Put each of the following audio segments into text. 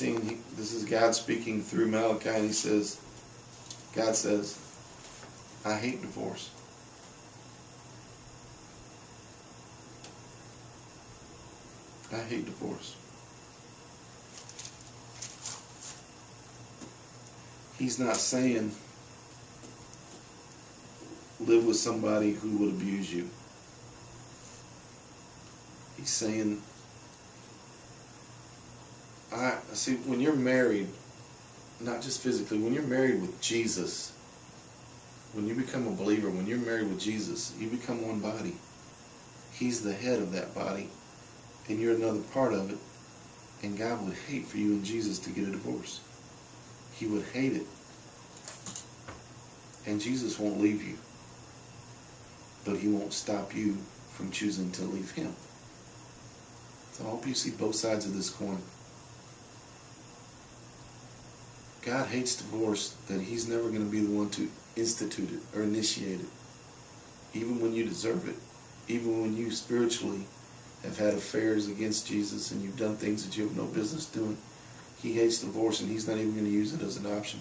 16, this is God speaking through Malachi, and he says, God says, I hate divorce. I hate divorce. He's not saying live with somebody who would abuse you. He's saying, see, when you're married, not just physically, when you're married with Jesus, when you become a believer, when you're married with Jesus, you become one body. He's the head of that body, and you're another part of it. And God would hate for you and Jesus to get a divorce. He would hate it. And Jesus won't leave you. But he won't stop you from choosing to leave him. So I hope you see both sides of this coin. God hates divorce, that he's never going to be the one to institute it or initiate it. Even when you deserve it. Even when you spiritually have had affairs against Jesus and you've done things that you have no business doing. He hates divorce, and he's not even going to use it as an option.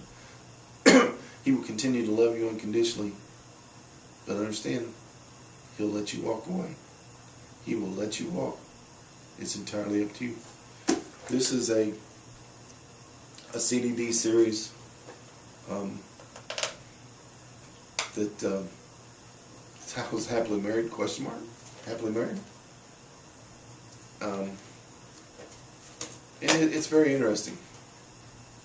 He will continue to love you unconditionally. But understand, he'll let you walk away. He will let you walk. It's entirely up to you. This is a CDD series that I was happily married, question mark, happily married. And it's very interesting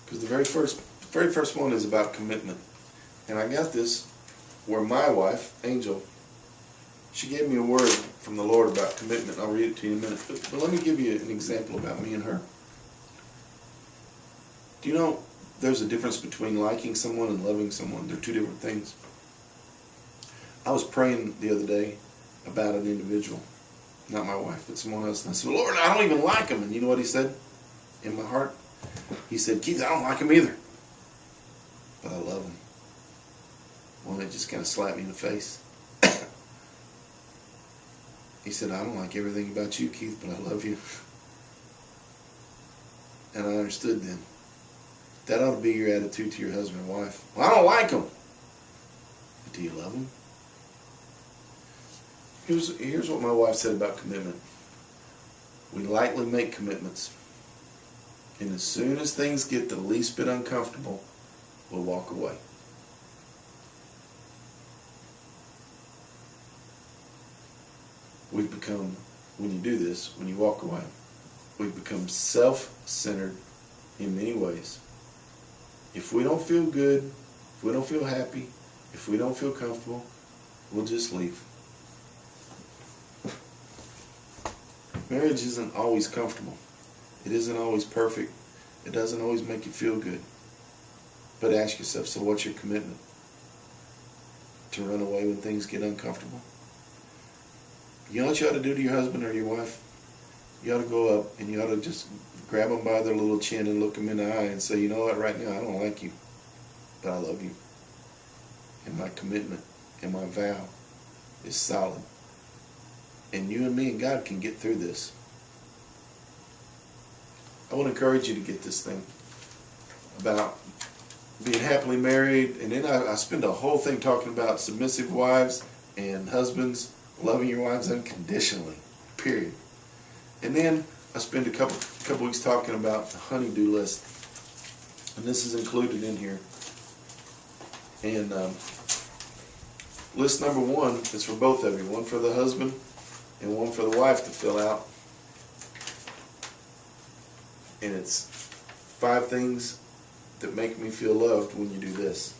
because the very first one is about commitment. And I got this where my wife, Angel, she gave me a word from the Lord about commitment. I'll read it to you in a minute. But let me give you an example about me and her. Do you know there's a difference between liking someone and loving someone? They're two different things. I was praying the other day about an individual, not my wife, but someone else. And I said, Lord, I don't even like him. And you know what he said in my heart? He said, Keith, I don't like him either, but I love him. Well, it just kind of slapped me in the face. He said, I don't like everything about you, Keith, but I love you. And I understood then. That ought to be your attitude to your husband and wife. Well, I don't like him. But do you love him? Here's what my wife said about commitment. We lightly make commitments. And as soon as things get the least bit uncomfortable, we'll walk away. We've become, when you do this, when you walk away, we've become self-centered in many ways. If we don't feel good, if we don't feel happy, if we don't feel comfortable, we'll just leave. Marriage isn't always comfortable. It isn't always perfect. It doesn't always make you feel good. But ask yourself, so what's your commitment? To run away when things get uncomfortable? You know what you ought to do to your husband or your wife? You ought to go up and you ought to just grab them by their little chin and look them in the eye and say, you know what, right now I don't like you, but I love you. And my commitment and my vow is solid. And you and me and God can get through this. I want to encourage you to get this thing about being happily married. And then I spend a whole thing talking about submissive wives and husbands loving your wives unconditionally, period. And then I spend a couple weeks talking about the honey-do list. And this is included in here. And list number 1 is for both of you. One for the husband and one for the wife to fill out. And it's 5 things that make me feel loved when you do this.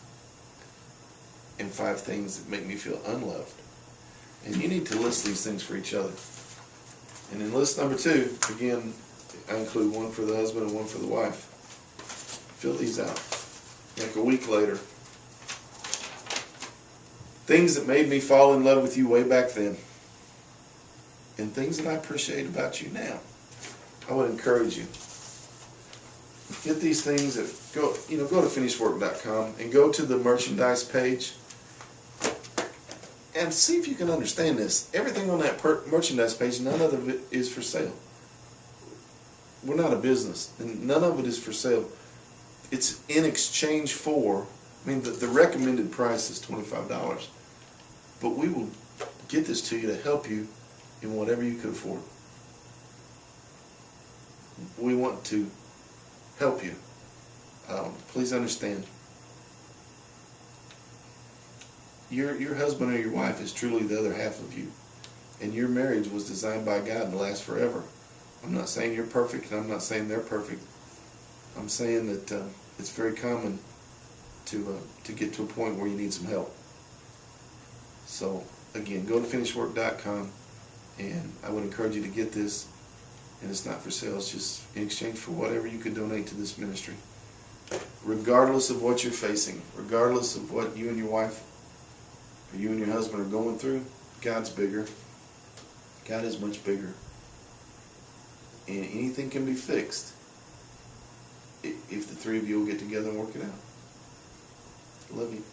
And 5 things that make me feel unloved. And you need to list these things for each other. And in list number 2, again, I include one for the husband and one for the wife. Fill these out. Like a week later. Things that made me fall in love with you way back then. And things that I appreciate about you now. I would encourage you. Get these things go to finishedwork.com and go to the merchandise page and see if you can understand this. Everything on that merchandise page, none of it is for sale. we're not a business, and none of it is for sale. It's in exchange for, I mean, the recommended price is $25, but we will get this to you to help you in whatever you could afford. We want to help you. Please understand, your husband or your wife is truly the other half of you, and your marriage was designed by God to last forever. I'm not saying you're perfect, and I'm not saying they're perfect. I'm saying that it's very common to get to a point where you need some help. So again, go to finishedwork.com, and I would encourage you to get this. And it's not for sale, it's just in exchange for whatever you could donate to this ministry. Regardless of what you're facing, regardless of what you and your wife or you and your husband are going through, God's bigger. God is much bigger. And anything can be fixed if the three of you will get together and work it out. I love you.